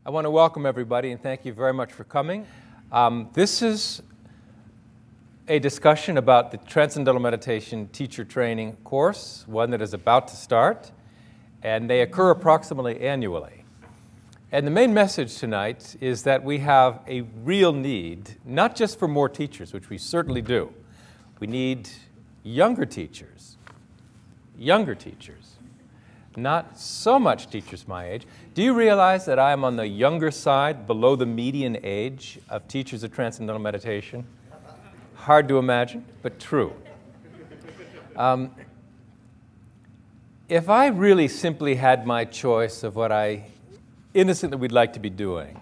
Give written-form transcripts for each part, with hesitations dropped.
I want to welcome everybody and thank you very much for coming. This is a discussion about the Transcendental Meditation Teacher Training course, one that is about to start, and they occur approximately annually. And the main message tonight is that we have a real need, not just for more teachers, which we certainly do. We need younger teachers, not so much teachers my age. Do you realize that I am on the younger side, below the median age of teachers of Transcendental Meditation? Hard to imagine, but true. If I really simply had my choice of what I innocently would like to be doing,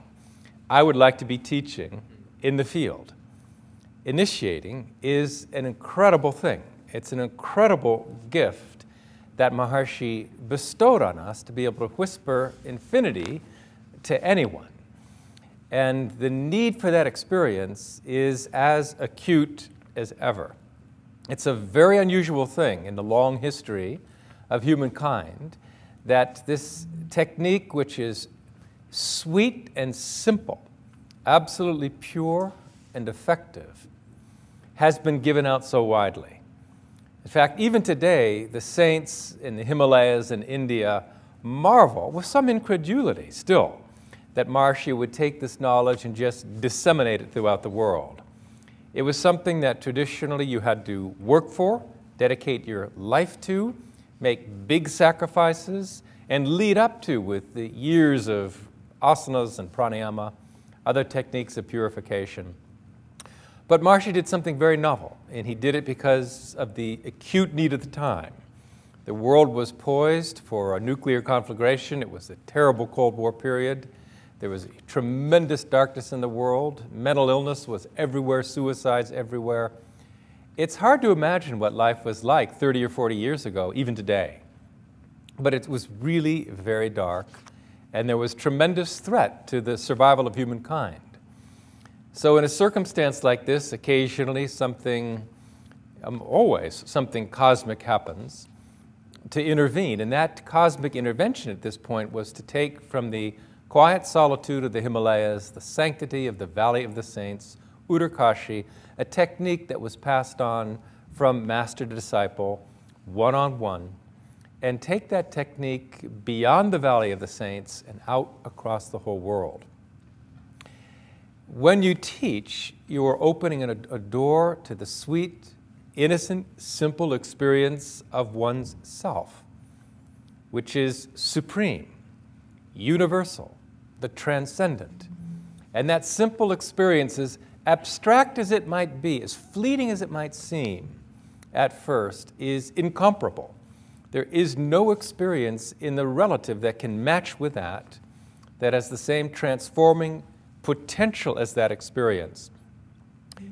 I would like to be teaching in the field. Initiating is an incredible thing. It's an incredible gift that Maharishi bestowed on us to be able to whisper infinity to anyone. And the need for that experience is as acute as ever. It's a very unusual thing in the long history of humankind that this technique, which is sweet and simple, absolutely pure and effective, has been given out so widely. In fact, even today, the saints in the Himalayas and India marvel with some incredulity still that Maharishi would take this knowledge and just disseminate it throughout the world. It was something that traditionally you had to work for, dedicate your life to, make big sacrifices, and lead up to with the years of asanas and pranayama, other techniques of purification. But Maharishi did something very novel, and he did it because of the acute need of the time. The world was poised for a nuclear conflagration. It was a terrible Cold War period. There was tremendous darkness in the world. Mental illness was everywhere, suicides everywhere. It's hard to imagine what life was like 30 or 40 years ago, even today. But it was really very dark, and there was tremendous threat to the survival of humankind. So in a circumstance like this, occasionally something, always something cosmic happens to intervene. And that cosmic intervention at this point was to take from the quiet solitude of the Himalayas, the sanctity of the Valley of the Saints, Uttarkashi, a technique that was passed on from master to disciple, one-on-one, and take that technique beyond the Valley of the Saints and out across the whole world. When you teach, you are opening a door to the sweet, innocent, simple experience of one's self, which is supreme, universal, the transcendent. And that simple experience, as abstract as it might be, as fleeting as it might seem at first, is incomparable. There is no experience in the relative that can match with that has the same transforming potential as that experience.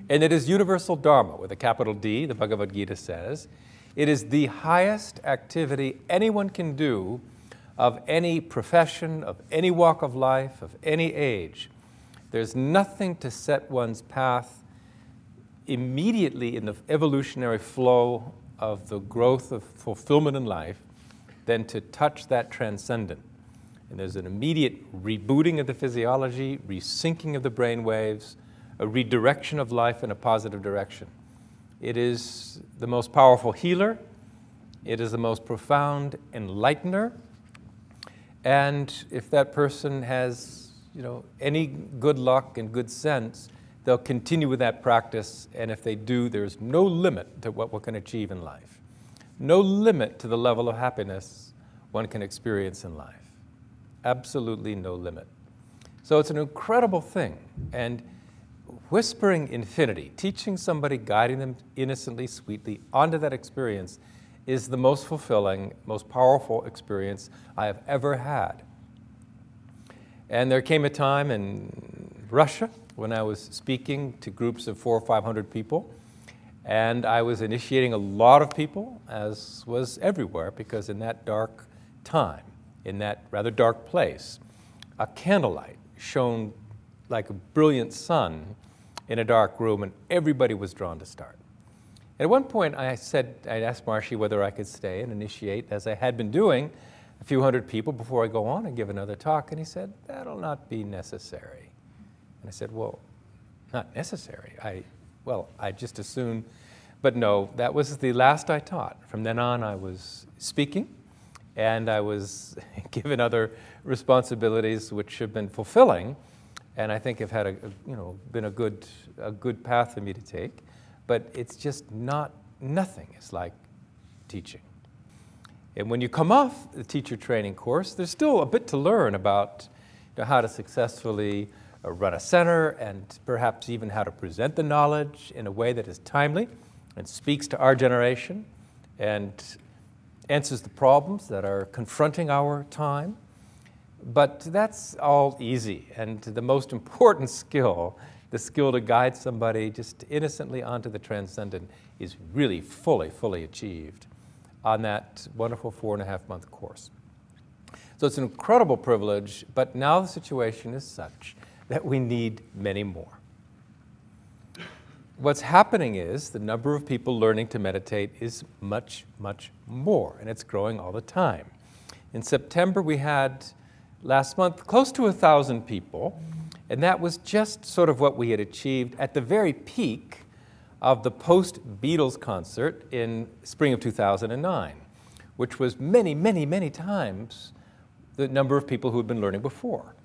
And it is universal Dharma, with a capital D, the Bhagavad Gita says. It is the highest activity anyone can do of any profession, of any walk of life, of any age. There's nothing to set one's path immediately in the evolutionary flow of the growth of fulfillment in life than to touch that transcendent. And there's an immediate rebooting of the physiology, resyncing of the brain waves, a redirection of life in a positive direction. It is the most powerful healer. It is the most profound enlightener. And if that person has, any good luck and good sense, they'll continue with that practice. And if they do, there's no limit to what one can achieve in life. No limit to the level of happiness one can experience in life. Absolutely no limit. So it's an incredible thing. And whispering infinity, teaching somebody, guiding them innocently, sweetly onto that experience is the most fulfilling, most powerful experience I have ever had. And there came a time in Russia when I was speaking to groups of 400 or 500 people, and I was initiating a lot of people, as was everywhere, because in that dark time, in that rather dark place, a candlelight shone like a brilliant sun in a dark room, and everybody was drawn to start. At one point, I'd asked Maharishi whether I could stay and initiate, as I had been doing a few hundred people before I go on and give another talk? And he said, that'll not be necessary. And I said, well, not necessary. I just assumed, but no, that was the last I taught. From then on, I was speaking, and I was given other responsibilities which have been fulfilling, and I think have had been a good path for me to take. But it's just nothing is like teaching. And when you come off the teacher training course, there's still a bit to learn about how to successfully run a center, and perhaps even how to present the knowledge in a way that is timely and speaks to our generation and answers the problems that are confronting our time. But that's all easy, and the most important skill, the skill to guide somebody just innocently onto the transcendent, is really fully achieved on that wonderful 4.5-month course. So it's an incredible privilege, but now the situation is such that we need many more. What's happening is the number of people learning to meditate is much more, and it's growing all the time. In September, we had, last month, close to 1,000 people, and that was just sort of what we had achieved at the very peak of the post-Beatles concert in spring of 2009, which was many times the number of people who had been learning before.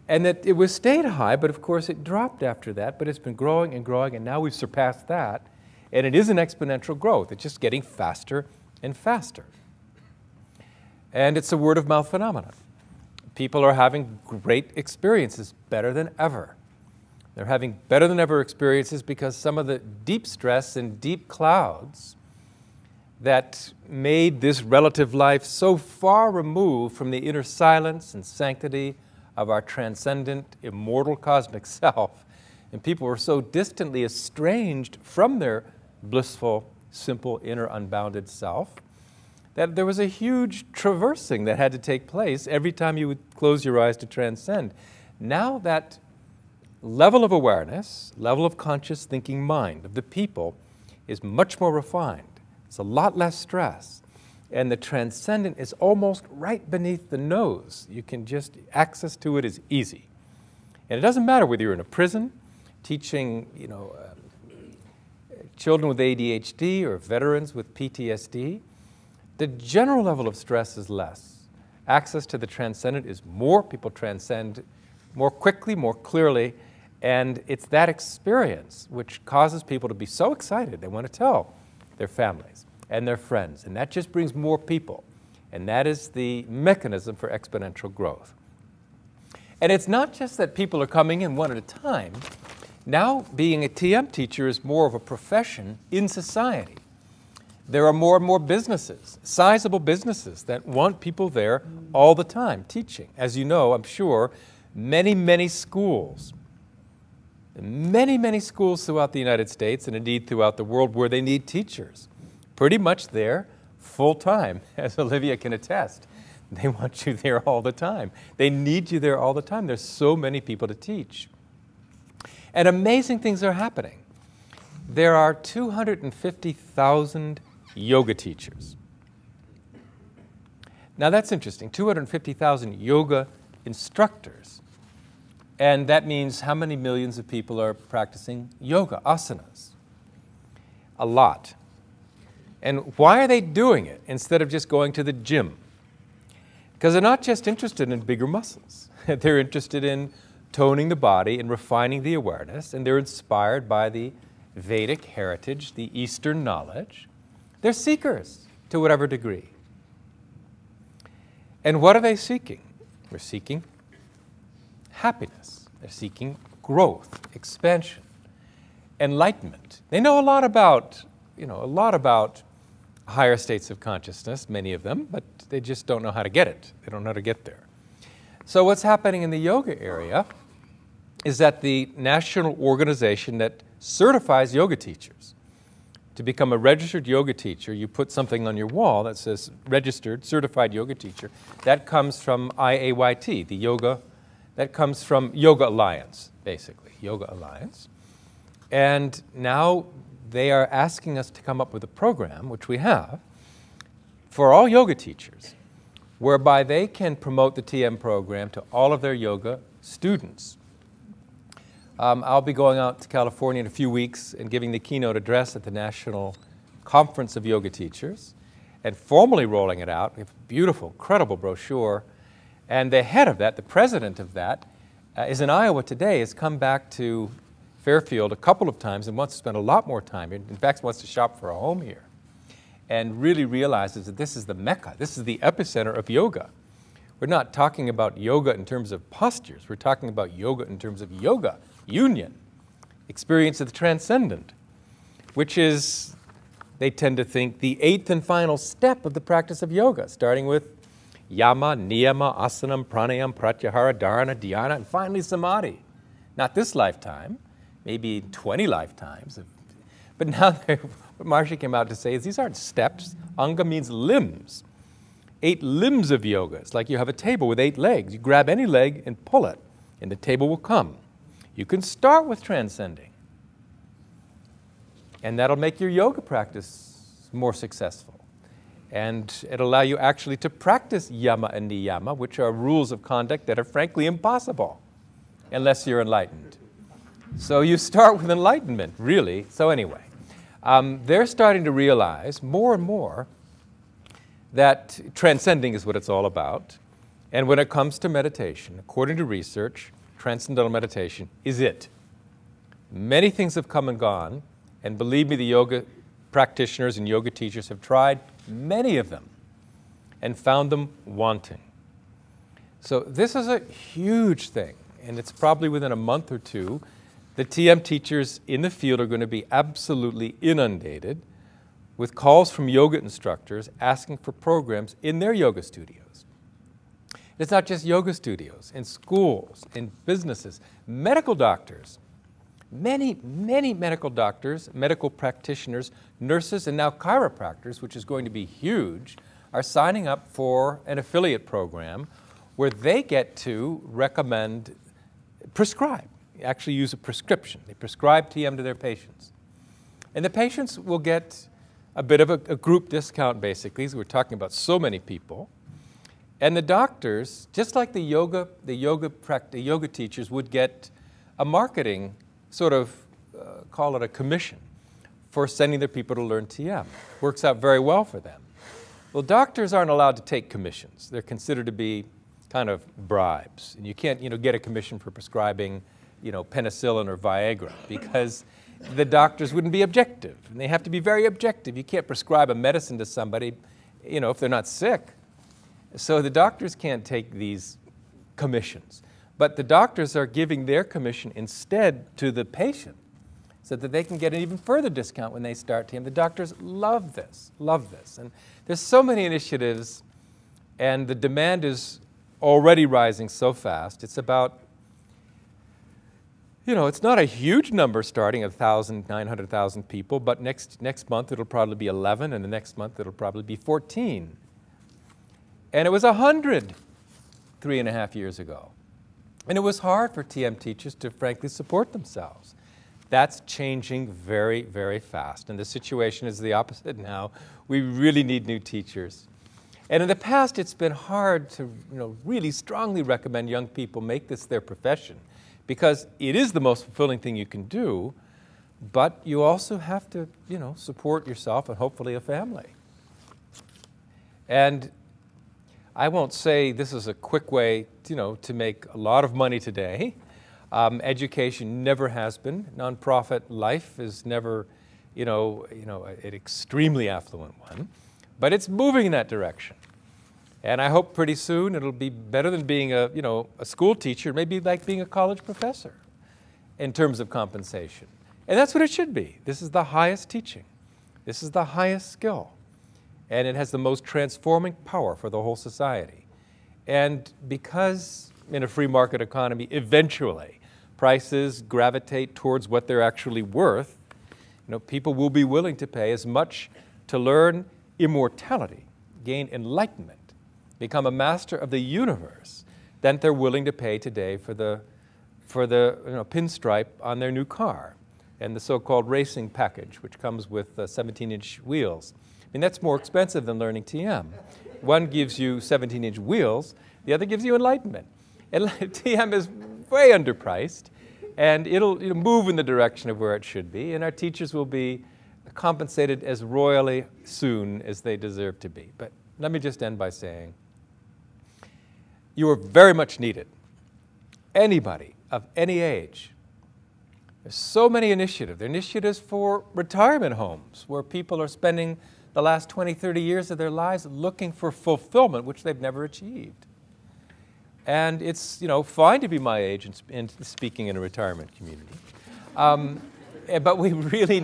And that it was stayed high, but of course it dropped after that, but it's been growing, and now we've surpassed that, and it is an exponential growth. It's just getting faster and faster. And it's a word-of-mouth phenomenon. People are having great experiences, better than ever. They're having better than ever experiences because some of the deep stress and deep clouds that made this relative life so far removed from the inner silence and sanctity of our transcendent, immortal cosmic self, and people were so distantly estranged from their blissful, simple, inner, unbounded self, that there was a huge traversing that had to take place every time you would close your eyes to transcend. Now that level of awareness, level of conscious thinking mind of the people is much more refined. It's a lot less stress. And the transcendent is almost right beneath the nose. You can just, access to it is easy. And it doesn't matter whether you're in a prison, teaching children with ADHD or veterans with PTSD. The general level of stress is less. Access to the transcendent is more. People transcend more quickly, more clearly, and it's that experience which causes people to be so excited they want to tell their families and their friends, and that just brings more people, and that is the mechanism for exponential growth. And it's not just that people are coming in one at a time. Now being a TM teacher is more of a profession in society. There are more and more businesses, sizable businesses, that want people there all the time teaching. As you know, I'm sure, many schools, many schools throughout the United States and indeed throughout the world where they need teachers, pretty much there full-time, as Olivia can attest. They want you there all the time. They need you there all the time. There's so many people to teach. And amazing things are happening. There are 250,000 yoga teachers. Now that's interesting, 250,000 yoga instructors. And that means how many millions of people are practicing yoga, asanas? A lot. And why are they doing it instead of just going to the gym? Because they're not just interested in bigger muscles. They're interested in toning the body and refining the awareness, and they're inspired by the Vedic heritage, the Eastern knowledge. They're seekers to whatever degree. And what are they seeking? They're seeking happiness. They're seeking growth, expansion, enlightenment. They know a lot about higher states of consciousness, many of them, but they just don't know how to get it. They don't know how to get there. So what's happening in the yoga area is that the national organization that certifies yoga teachers, to become a registered yoga teacher, you put something on your wall that says registered, certified yoga teacher. That comes from IAYT, the yoga, that comes from Yoga Alliance, basically, Yoga Alliance. And now they are asking us to come up with a program, which we have, for all yoga teachers, whereby they can promote the TM program to all of their yoga students. I'll be going out to California in a few weeks and giving the keynote address at the National Conference of Yoga Teachers and formally rolling it out. We have a beautiful, incredible brochure. And the head of that, the president of that, is in Iowa today, has come back to Fairfield a couple of times and wants to spend a lot more time here. In fact, wants to shop for a home here and really realizes that this is the Mecca, this is the epicenter of yoga. We're not talking about yoga in terms of postures. We're talking about yoga in terms of yoga, union, experience of the transcendent, which is, they tend to think, the 8th and final step of the practice of yoga, starting with yama, niyama, asanam, pranayam, pratyahara, dharana, dhyana, and finally samadhi. Not this lifetime, maybe 20 lifetimes. But now what Maharshi came out to say is these aren't steps. Anga means limbs. 8 limbs of yoga. It's like you have a table with 8 legs. You grab any leg and pull it, and the table will come. You can start with transcending. And that'll make your yoga practice more successful. And it'll allow you actually to practice yama and niyama, which are rules of conduct that are frankly impossible unless you're enlightened. So you start with enlightenment, really. So anyway, they're starting to realize more and more that transcending is what it's all about. And when it comes to meditation, according to research, transcendental meditation is it. Many things have come and gone, and believe me, the yoga practitioners and yoga teachers have tried many of them and found them wanting. So this is a huge thing, and it's probably within a month or two, the TM teachers in the field are going to be absolutely inundated with calls from yoga instructors asking for programs in their yoga studios. It's not just yoga studios, in schools, in businesses, medical doctors. Many medical doctors, medical practitioners, nurses, and now chiropractors, which is going to be huge, are signing up for an affiliate program where they get to recommend, prescribe, actually use a prescription. They prescribe TM to their patients. And the patients will get a bit of a group discount, basically, so we're talking about so many people. And the doctors, just like the yoga teachers would get a marketing sort of, call it a commission for sending their people to learn TM. Works out very well for them. Well, doctors aren't allowed to take commissions. They're considered to be kind of bribes. And you can't, get a commission for prescribing, penicillin or Viagra because the doctors wouldn't be objective. And they have to be very objective. You can't prescribe a medicine to somebody, if they're not sick. So the doctors can't take these commissions. But the doctors are giving their commission instead to the patient so that they can get an even further discount when they start TM. The doctors love this. And there's so many initiatives, and the demand is already rising so fast. It's about, it's not a huge number starting at 1,000, 900,000 people, but next month it'll probably be 11, and the next month it'll probably be 14. And it was 100 3.5 years ago. And it was hard for TM teachers to frankly support themselves. That's changing very, very fast. And the situation is the opposite now. We really need new teachers. And in the past, it's been hard to really strongly recommend young people make this their profession because it is the most fulfilling thing you can do, but you also have to support yourself and hopefully a family. And I won't say this is a quick way, to make a lot of money today. Education never has been. Nonprofit life is never, an extremely affluent one. But it's moving in that direction. And I hope pretty soon it'll be better than being a school teacher, maybe like being a college professor in terms of compensation. And that's what it should be. This is the highest teaching. This is the highest skill. And it has the most transforming power for the whole society. And because in a free market economy, eventually prices gravitate towards what they're actually worth, people will be willing to pay as much to learn immortality, gain enlightenment, become a master of the universe, than they're willing to pay today for the pinstripe on their new car and the so-called racing package, which comes with 17-inch wheels. I mean, that's more expensive than learning TM. One gives you 17-inch wheels, the other gives you enlightenment. And TM is way underpriced, and it'll move in the direction of where it should be, and our teachers will be compensated as royally soon as they deserve to be. But let me just end by saying, you are very much needed. Anybody of any age. There's so many initiatives. There are initiatives for retirement homes where people are spending the last 20, 30 years of their lives looking for fulfillment, which they've never achieved. And it's fine to be my age and speaking in a retirement community. But we really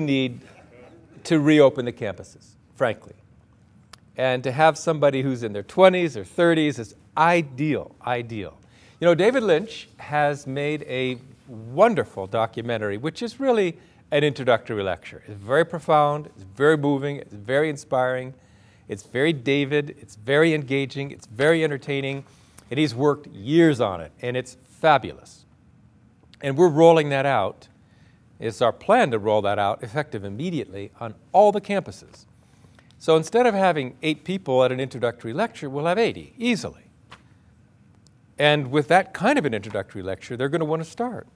need to reopen the campuses, frankly. And to have somebody who's in their 20s or 30s is ideal. David Lynch has made a wonderful documentary, which is really an introductory lecture. It's very profound, it's very moving, it's very inspiring, it's very David, it's very engaging, it's very entertaining, and he's worked years on it, and it's fabulous. And we're rolling that out. It's our plan to roll that out effective immediately on all the campuses. So instead of having 8 people at an introductory lecture, we'll have 80, easily. And with that kind of an introductory lecture, they're going to want to start.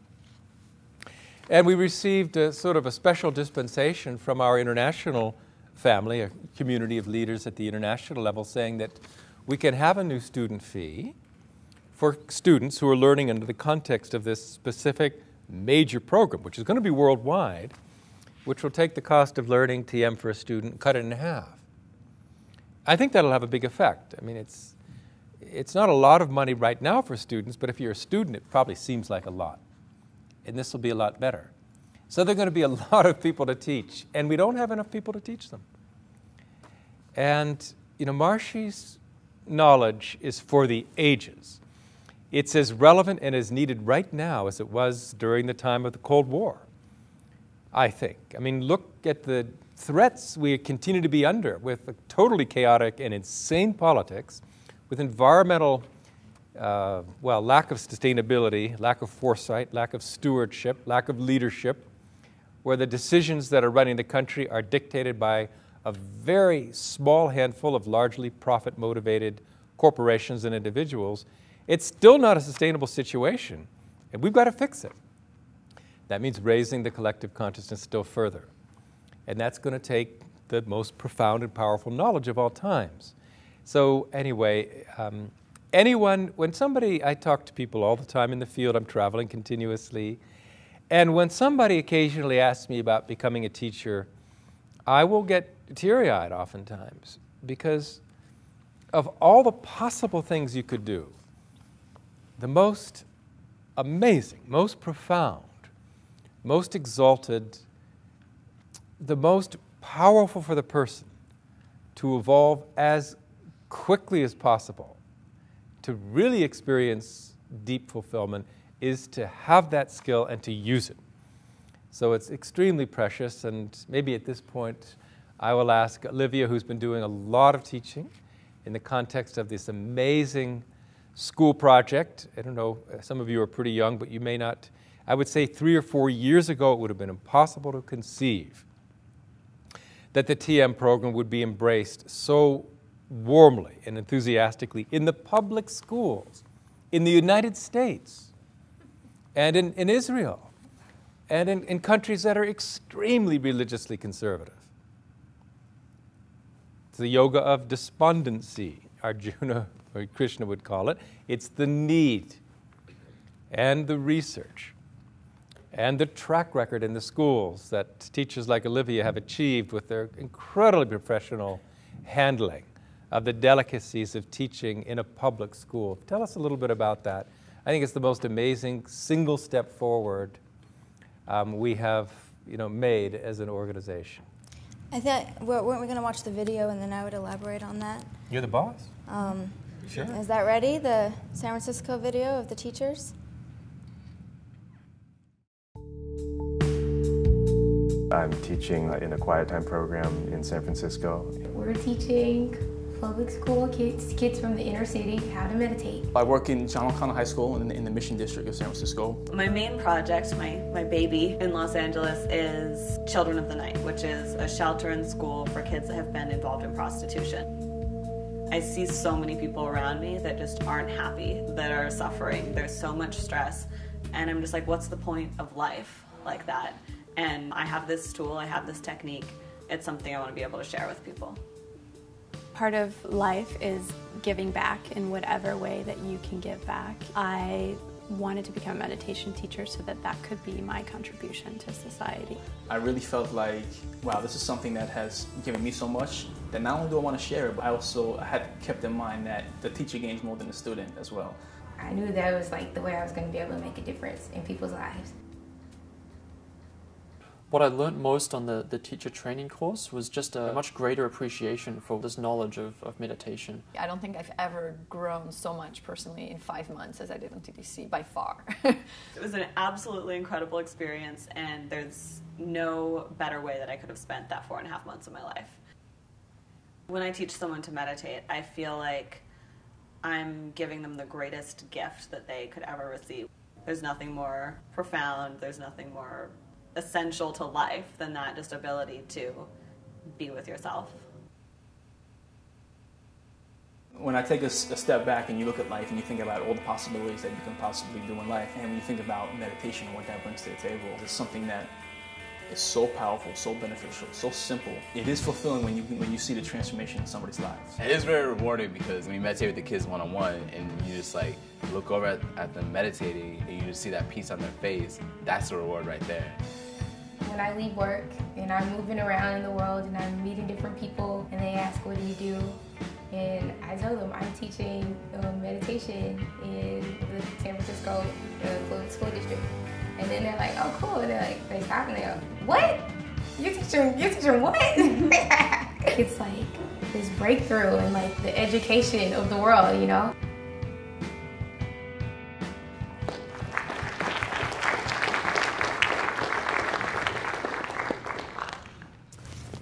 And we received sort of a special dispensation from our international family, a community of leaders at the international level, saying that we can have a new student fee for students who are learning under the context of this specific major program, which is going to be worldwide, which will take the cost of learning TM for a student and cut it in half. I think that'll have a big effect. I mean, it's not a lot of money right now for students, but if you're a student, it probably seems like a lot. And this will be a lot better. So there are going to be a lot of people to teach, and we don't have enough people to teach them. And, Marshy's knowledge is for the ages. It's as relevant and as needed right now as it was during the time of the Cold War, I think. I mean, look at the threats we continue to be under with a totally chaotic and insane politics, with environmental lack of sustainability, lack of foresight, lack of stewardship, lack of leadership, where the decisions that are running the country are dictated by a very small handful of largely profit-motivated corporations and individuals. It's still not a sustainable situation, and we've got to fix it. That means raising the collective consciousness still further. And that's going to take the most profound and powerful knowledge of all times. So anyway, I talk to people all the time in the field, I'm traveling continuously, and when somebody occasionally asks me about becoming a teacher, I will get teary-eyed oftentimes because of all the possible things you could do. The most amazing, most profound, most exalted, the most powerful for the person to evolve as quickly as possible, to really experience deep fulfillment, is to have that skill and to use it. So it's extremely precious, and maybe at this point I will ask Olivia, who's been doing a lot of teaching in the context of this amazing school project. I don't know, some of you are pretty young, but you may not. I would say 3 or 4 years ago it would have been impossible to conceive that the TM program would be embraced so warmly and enthusiastically in the public schools, in the United States, and in Israel, and in countries that are extremely religiously conservative. It's the yoga of despondency, Arjuna or Krishna would call it. It's the need and the research and the track record in the schools that teachers like Olivia have achieved with their incredibly professional handling of the delicacies of teaching in a public school. Tell us a little bit about that. I think it's the most amazing single step forward we have made as an organization. I thought, weren't we going to watch the video and then I would elaborate on that? You're the boss. Sure. Is that ready, the San Francisco video of the teachers? I'm teaching in a quiet time program in San Francisco. We're teaching public school kids from the inner city how to meditate. I work in John O'Connell High School in the Mission District of San Francisco. My main project, my baby in Los Angeles, is Children of the Night, which is a shelter in school for kids that have been involved in prostitution. I see so many people around me that just aren't happy, that are suffering. There's so much stress, and I'm just like, what's the point of life like that? And I have this tool, I have this technique. It's something I want to be able to share with people. Part of life is giving back in whatever way that you can give back. I wanted to become a meditation teacher so that that could be my contribution to society. I really felt like, wow, this is something that has given me so much that not only do I want to share it, but I also had kept in mind that the teacher gains more than the student as well. I knew that was like the way I was going to be able to make a difference in people's lives. What I learned most on the teacher training course was just a much greater appreciation for this knowledge of meditation. I don't think I've ever grown so much personally in 5 months as I did on TTC, by far. It was an absolutely incredible experience, and there's no better way that I could have spent that 4.5 months of my life. When I teach someone to meditate, I feel like I'm giving them the greatest gift that they could ever receive. There's nothing more profound, there's nothing more essential to life than that just ability to be with yourself. When I take a step back and you look at life and you think about all the possibilities that you can possibly do in life, and when you think about meditation and what that brings to the table, it's something that is so powerful, so beneficial, so simple. It is fulfilling when you see the transformation in somebody's lives. It is very rewarding because when you meditate with the kids one-on-one and you just like look over at them meditating and you just see that peace on their face, that's the reward right there. When I leave work and I'm moving around in the world and I'm meeting different people and they ask, what do you do? And I tell them I'm teaching meditation in the San Francisco public school district. And then they're like, oh cool, and they're like, they stop and they go, what? You're teaching what? It's like this breakthrough in like the education of the world, you know?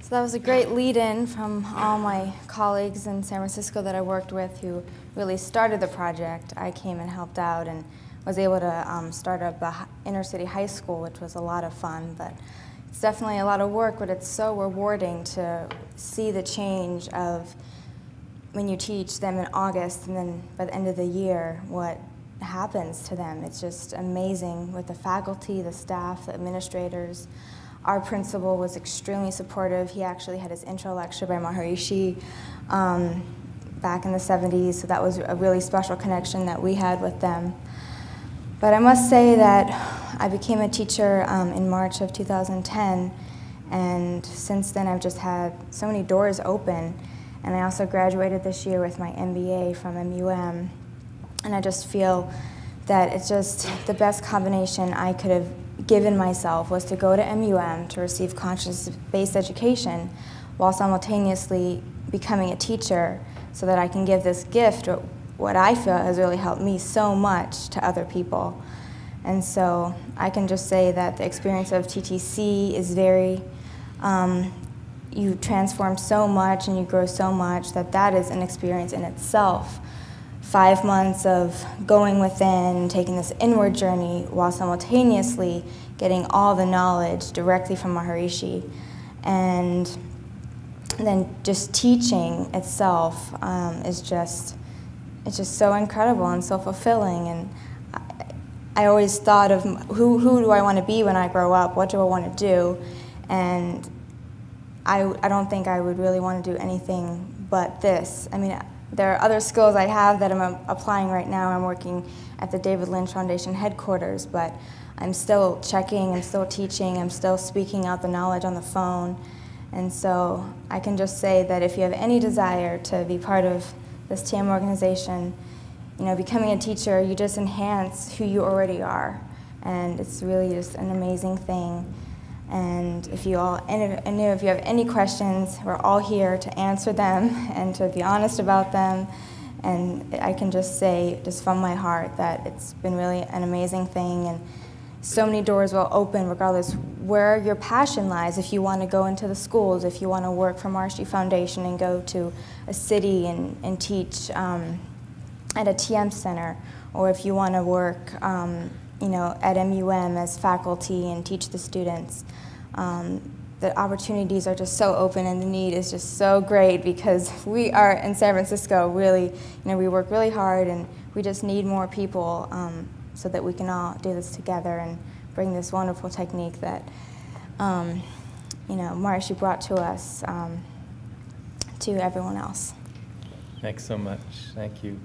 So that was a great lead-in from all my colleagues in San Francisco that I worked with who really started the project. I came and helped out and was able to start up the inner city high school, which was a lot of fun, but it's definitely a lot of work, but it's so rewarding to see the change of when you teach them in August and then by the end of the year, what happens to them. It's just amazing with the faculty, the staff, the administrators. Our principal was extremely supportive. He actually had his intro lecture by Maharishi back in the 70s, so that was a really special connection that we had with them. But I must say that I became a teacher in March of 2010, and since then I've just had so many doors open, and I also graduated this year with my MBA from MUM, and I just feel that it's just the best combination I could have given myself was to go to MUM to receive conscience-based education while simultaneously becoming a teacher so that I can give this gift, what I feel has really helped me so much, to other people. And so I can just say that the experience of TTC is very, you transform so much and you grow so much that is an experience in itself. 5 months of going within, taking this inward journey while simultaneously getting all the knowledge directly from Maharishi. And then just teaching itself is just, it's just so incredible and so fulfilling. And I always thought of who do I want to be when I grow up? What do I want to do? And I don't think I would really want to do anything but this. I mean, there are other skills I have that I'm applying right now. I'm working at the David Lynch Foundation headquarters, but I'm still checking, I'm still teaching, I'm still speaking out the knowledge on the phone. And so I can just say that if you have any desire to be part of this TAM organization, you know, becoming a teacher, you just enhance who you already are. And it's really just an amazing thing. And if you have any questions, we're all here to answer them and to be honest about them. And I can just say, just from my heart, that it's been really an amazing thing. And so many doors will open regardless where your passion lies. If you want to go into the schools, if you want to work for Marsh Foundation and go to a city and teach at a TM center, or if you want to work you know, at MUM as faculty and teach the students. The opportunities are just so open, and the need is just so great, because we are in San Francisco really, you know, we work really hard, and we just need more people so that we can all do this together and bring this wonderful technique that, you know, Marsha brought to us to everyone else. Thanks so much. Thank you.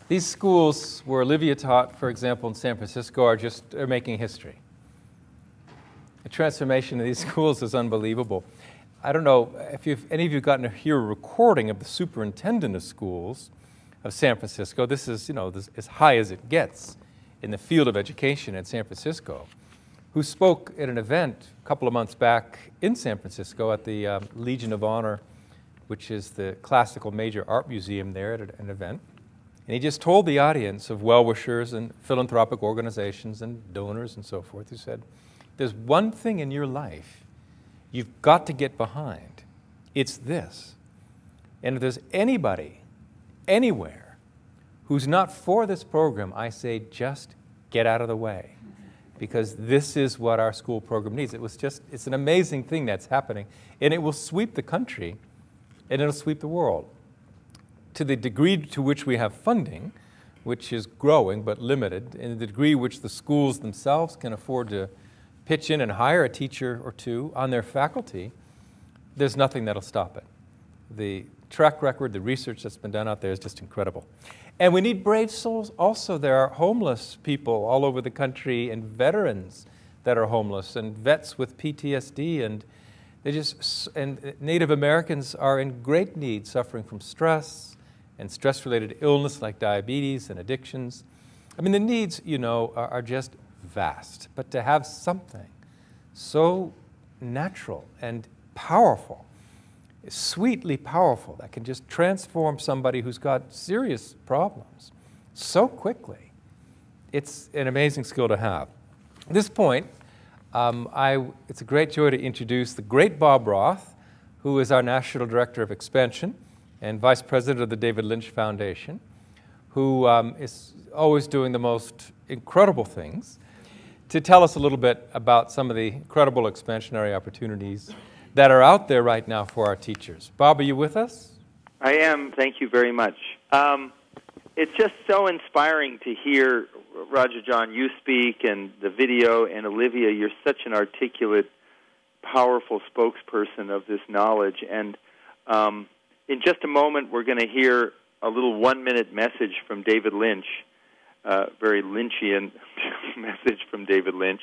These schools where Olivia taught, for example, in San Francisco, are making history. The transformation of these schools is unbelievable. I don't know if any of you have gotten to hear a recording of the superintendent of schools of San Francisco. This is, you know, as high as it gets in the field of education in San Francisco, who spoke at an event a couple of months back in San Francisco at the Legion of Honor, which is the classical major art museum there, at an event. And he just told the audience of well-wishers and philanthropic organizations and donors and so forth, he said, there's one thing in your life you've got to get behind. It's this. And if there's anybody, anywhere, who's not for this program, I say just get out of the way. Because this is what our school program needs. It's an amazing thing that's happening. And it will sweep the country, and it'll sweep the world. To the degree to which we have funding, which is growing but limited, and the degree which the schools themselves can afford to pitch in and hire a teacher or two on their faculty, there's nothing that'll stop it. The track record, the research that's been done out there is just incredible. And we need brave souls also. There are homeless people all over the country, and veterans that are homeless, and vets with PTSD, and and Native Americans are in great need, suffering from stress and stress-related illness like diabetes and addictions. I mean, the needs, you know, are just vast. But to have something so natural and powerful, sweetly powerful, that can just transform somebody who's got serious problems so quickly, it's an amazing skill to have. At this point, it's a great joy to introduce the great Bob Roth, who is our National Director of Expansion and Vice President of the David Lynch Foundation, who is always doing the most incredible things, to tell us a little bit about some of the incredible expansionary opportunities that are out there right now for our teachers. Bob, are you with us? I am. Thank you very much. It's just so inspiring to hear, Roger John, you speak, and the video, and Olivia, you're such an articulate, powerful spokesperson of this knowledge. And in just a moment, we're going to hear a little one-minute message from David Lynch, very Lynchian message from David Lynch.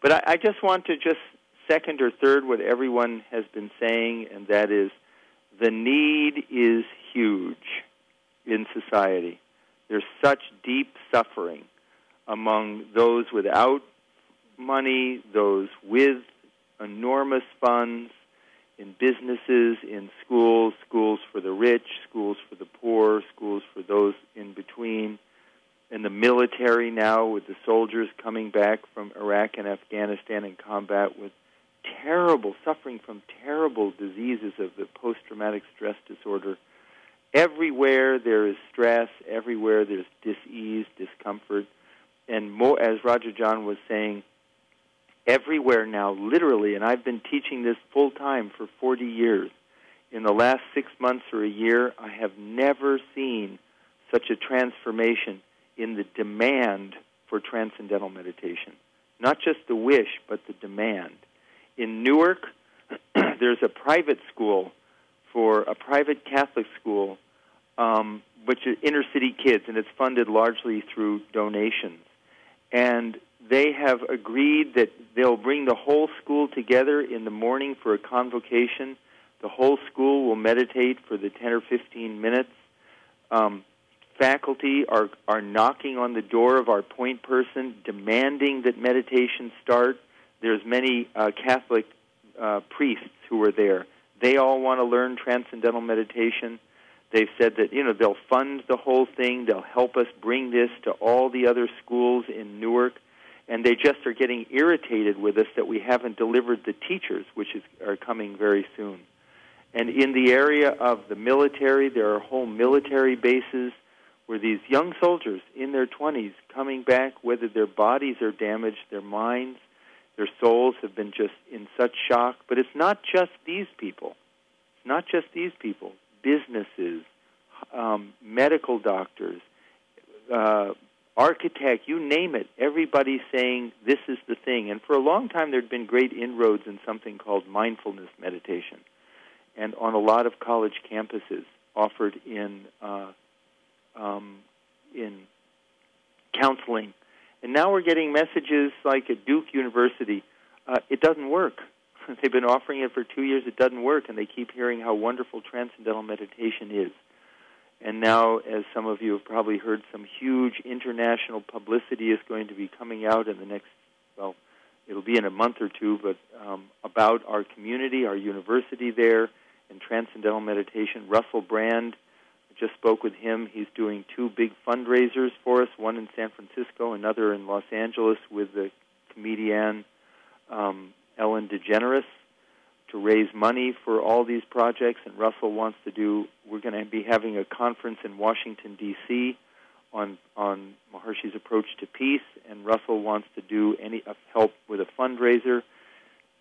But I just want to just second or third what everyone has been saying, and that is the need is huge in society. There's such deep suffering among those without money, those with enormous funds, in businesses, in schools, schools for the rich, schools for the poor, schools for those in between, in the military now with the soldiers coming back from Iraq and Afghanistan in combat with terrible, suffering from terrible diseases of the post-traumatic stress disorder. Everywhere there is stress, everywhere there's dis-ease, discomfort, and more, as Roger John was saying, everywhere now, literally, and I've been teaching this full-time for 40 years. In the last 6 months or a year, I have never seen such a transformation in the demand for transcendental meditation. Not just the wish, but the demand. In Newark, there's a private school for a private Catholic school, which is inner-city kids, and it's funded largely through donations. And they have agreed that they'll bring the whole school together in the morning for a convocation. The whole school will meditate for the 10 or 15 minutes. Faculty are knocking on the door of our point person, demanding that meditation start. There's many Catholic priests who are there. They all want to learn transcendental meditation. They've said that, they'll fund the whole thing. They'll help us bring this to all the other schools in Newark. And they just are getting irritated with us that we haven't delivered the teachers, which are coming very soon. And in the area of the military, there are whole military bases where these young soldiers in their 20s coming back, whether their bodies are damaged, their minds, their souls have been just in such shock. But it's not just these people. It's not just these people. Businesses, medical doctors, architect, you name it. Everybody's saying this is the thing. And for a long time, there had been great inroads in something called mindfulness meditation, and on a lot of college campuses offered in counseling. And now we're getting messages like at Duke University, it doesn't work. They've been offering it for 2 years, it doesn't work, and they keep hearing how wonderful transcendental meditation is. And now, as some of you have probably heard, some huge international publicity is going to be coming out in the next, well, it'll be in a month or two, but about our community, our university there, and transcendental meditation. Russell Brand, I just spoke with him. He's doing 2 big fundraisers for us, one in San Francisco, another in Los Angeles with the comedian Ellen DeGeneres, to raise money for all these projects. And Russell wants to do, we're going to be having a conference in Washington, D.C. on Maharshi's approach to peace, and Russell wants to do any help with a fundraiser.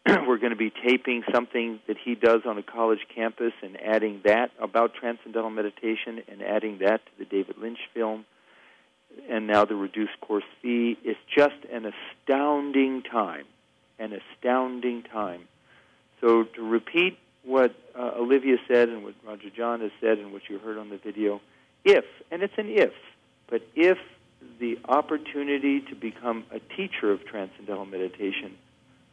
We're going to be taping something that he does on a college campus and adding that about transcendental meditation and adding that to the David Lynch film, and now the reduced course fee. It's just an astounding time, an astounding time. So to repeat what Olivia said and what Roger John has said and what you heard on the video, if, and it's an if, but if the opportunity to become a teacher of transcendental meditation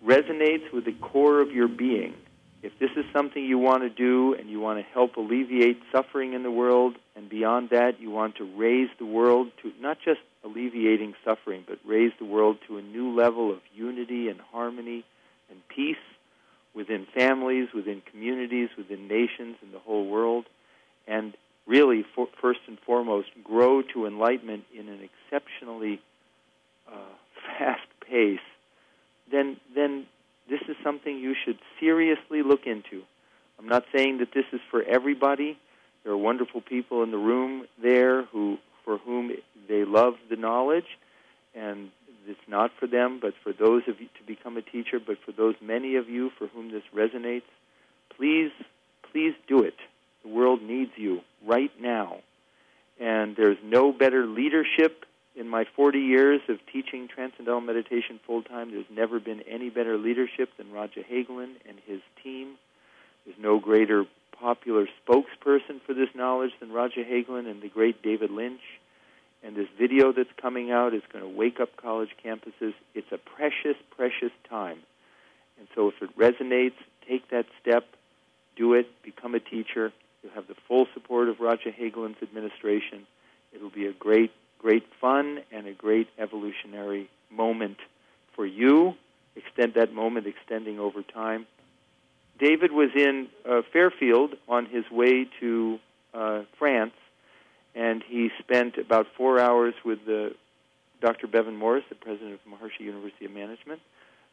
resonates with the core of your being, if this is something you want to do and you want to help alleviate suffering in the world, and beyond that you want to raise the world to not just alleviating suffering, but raise the world to a new level of unity and harmony and peace within families, within communities, within nations, in the whole world, and really, first and foremost, grow to enlightenment in an exceptionally fast pace, then this is something you should seriously look into. I'm not saying that this is for everybody. There are wonderful people in the room there for whom they love the knowledge, and it's not for them, but for those of you to become a teacher, but for those many of you for whom this resonates, please do it. The world needs you right now. And there's no better leadership in my 40 years of teaching Transcendental Meditation full-time. There's never been any better leadership than Raja Hagelin and his team. There's no greater popular spokesperson for this knowledge than Raja Hagelin and the great David Lynch. And this video that's coming out is going to wake up college campuses. It's a precious, precious time. And so if it resonates, take that step, do it, become a teacher. You'll have the full support of Raja Hagelin's administration. It'll be a great, great fun and a great evolutionary moment for you. Extend that moment, extending over time. David was in Fairfield on his way to France, and he spent about 4 hours with Dr. Bevan Morris, the president of Maharshi University of Management,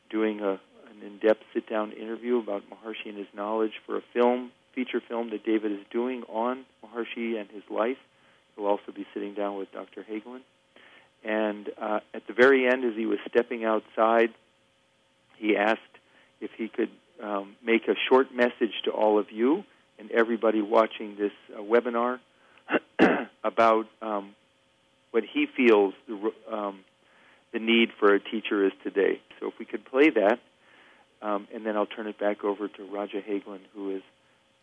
doing an in-depth sit-down interview about Maharshi and his knowledge for a feature film that David is doing on Maharshi and his life. He'll also be sitting down with Dr. Hagelin. And at the very end, as he was stepping outside, he asked if he could make a short message to all of you and everybody watching this webinar about what he feels the need for a teacher is today. So if we could play that, and then I'll turn it back over to Raja Hagelin, who is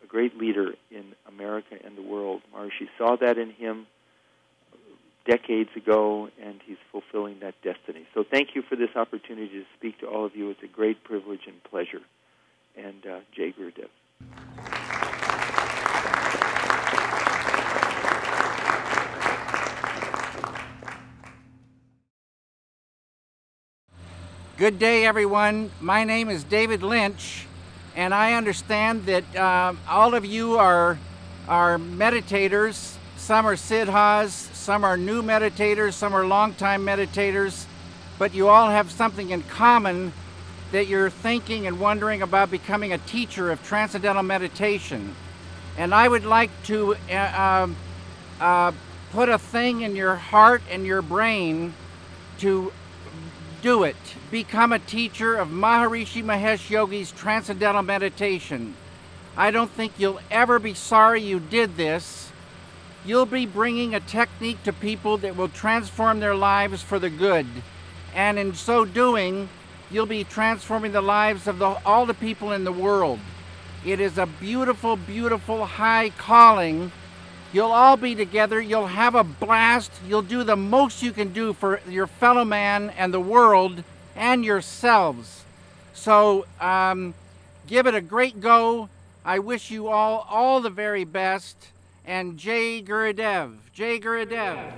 a great leader in America and the world. Maharshi saw that in him decades ago, and he's fulfilling that destiny. So thank you for this opportunity to speak to all of you. It's a great privilege and pleasure. And Jai Gurudev. Good day, everyone. My name is David Lynch, and I understand that all of you are are meditators, some are siddhas, some are new meditators, some are longtime meditators, but you all have something in common, that you're thinking and wondering about becoming a teacher of transcendental meditation. And I would like to put a thing in your heart and your brain to do it. Become a teacher of Maharishi Mahesh Yogi's Transcendental Meditation. I don't think you'll ever be sorry you did this. You'll be bringing a technique to people that will transform their lives for the good. And in so doing, you'll be transforming the lives of all the people in the world. It is a beautiful, beautiful high calling. You'll all be together, you'll have a blast, you'll do the most you can do for your fellow man and the world and yourselves. So give it a great go. I wish you all the very best. And Jai Gurudev. Jai Gurudev.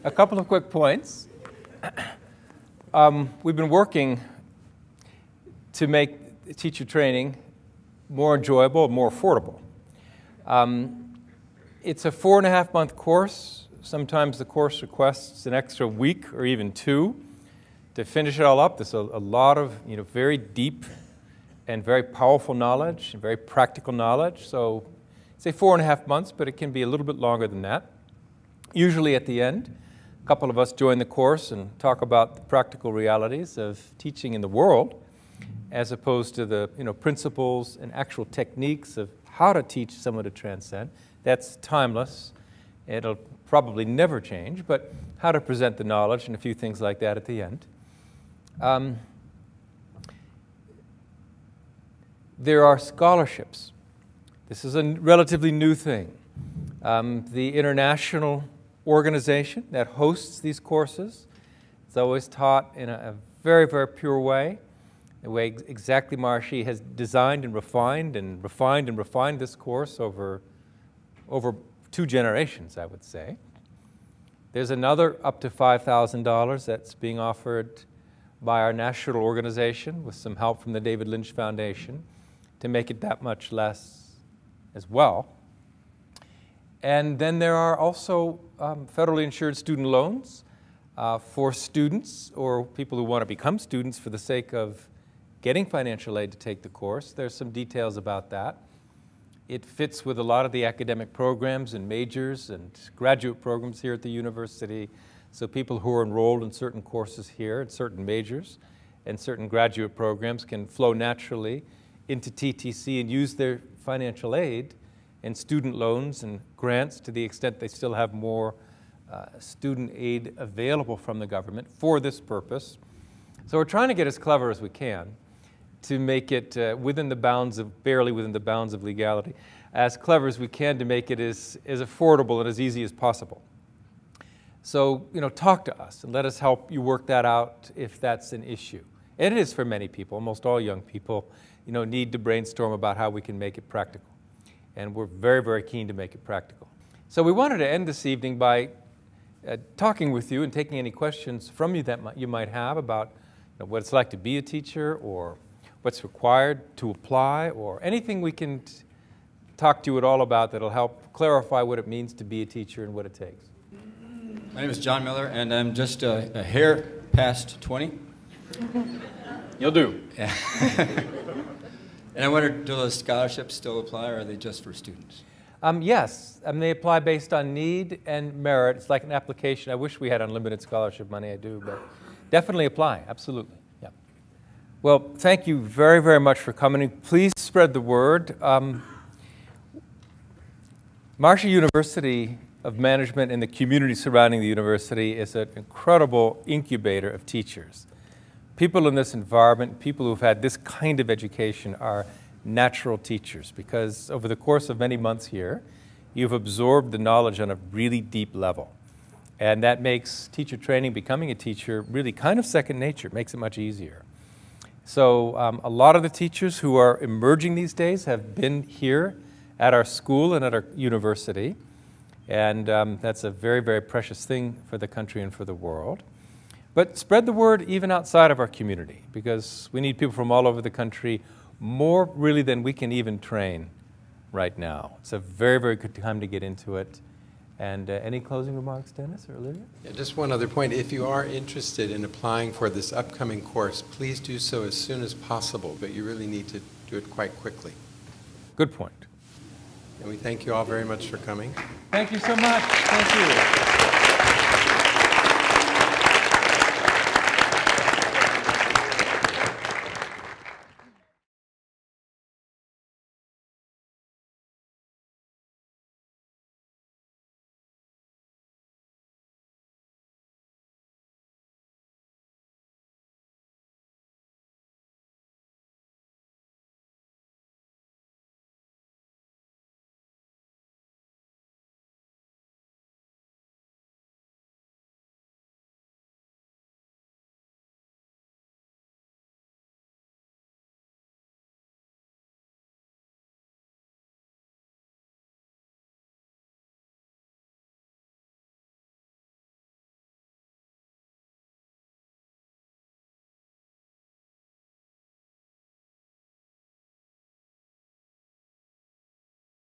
A couple of quick points. We've been working to make teacher training more enjoyable, more affordable. It's a 4.5-month course. Sometimes the course requests an extra week or even 2 to finish it all up. There's a lot of very deep and very powerful knowledge, and very practical knowledge. So say 4.5 months, but it can be a little bit longer than that. Usually at the end, a couple of us join the course and talk about the practical realities of teaching in the world, as opposed to the principles and actual techniques of how to teach someone to transcend. That's timeless. It'll probably never change, but how to present the knowledge and a few things like that at the end. There are scholarships. This is a relatively new thing. The international organization that hosts these courses is always taught in a very, very pure way, the way exactly Maharishi has designed and refined and refined and refined this course over 2 generations, I would say. There's another up to $5,000 that's being offered by our national organization with some help from the David Lynch Foundation to make it that much less as well. And then there are also federally insured student loans for students or people who want to become students for the sake of getting financial aid to take the course. There's some details about that. It fits with a lot of the academic programs and majors and graduate programs here at the university. So people who are enrolled in certain courses here and certain majors and certain graduate programs can flow naturally into TTC and use their financial aid and student loans and grants to the extent they still have more student aid available from the government for this purpose. So we're trying to get as clever as we can to make it within the bounds of, barely within the bounds of legality, as clever as we can to make it as affordable and as easy as possible. So, talk to us and let us help you work that out if that's an issue. And it is for many people, almost all young people, need to brainstorm about how we can make it practical. And we're very, very keen to make it practical. So we wanted to end this evening by talking with you and taking any questions from you that you might have about what it's like to be a teacher, or what's required to apply, or anything we can talk to you at all about that'll help clarify what it means to be a teacher and what it takes. My name is John Miller, and I'm just a hair past 20. You'll do. Yeah. And I wonder, do those scholarships still apply, or are they just for students? Yes, they apply based on need and merit. It's like an application. I wish we had unlimited scholarship money, I do, but definitely apply, absolutely. Yeah. Well, thank you very, very much for coming. Please spread the word. Maharishi University of Management and the community surrounding the university is an incredible incubator of teachers. People in this environment, people who've had this kind of education, are natural teachers, because over the course of many months here, you've absorbed the knowledge on a really deep level. And that makes teacher training, becoming a teacher, really kind of second nature. It makes it much easier. So a lot of the teachers who are emerging these days have been here at our school and at our university. And that's a very, very precious thing for the country and for the world. But spread the word even outside of our community, because we need people from all over the country, more really than we can even train right now. It's a very, very good time to get into it. And any closing remarks, Dennis or Olivia? Yeah, just one other point. If you are interested in applying for this upcoming course, please do so as soon as possible, but you really need to do it quite quickly. Good point. And we thank you all very much for coming. Thank you so much. Thank you.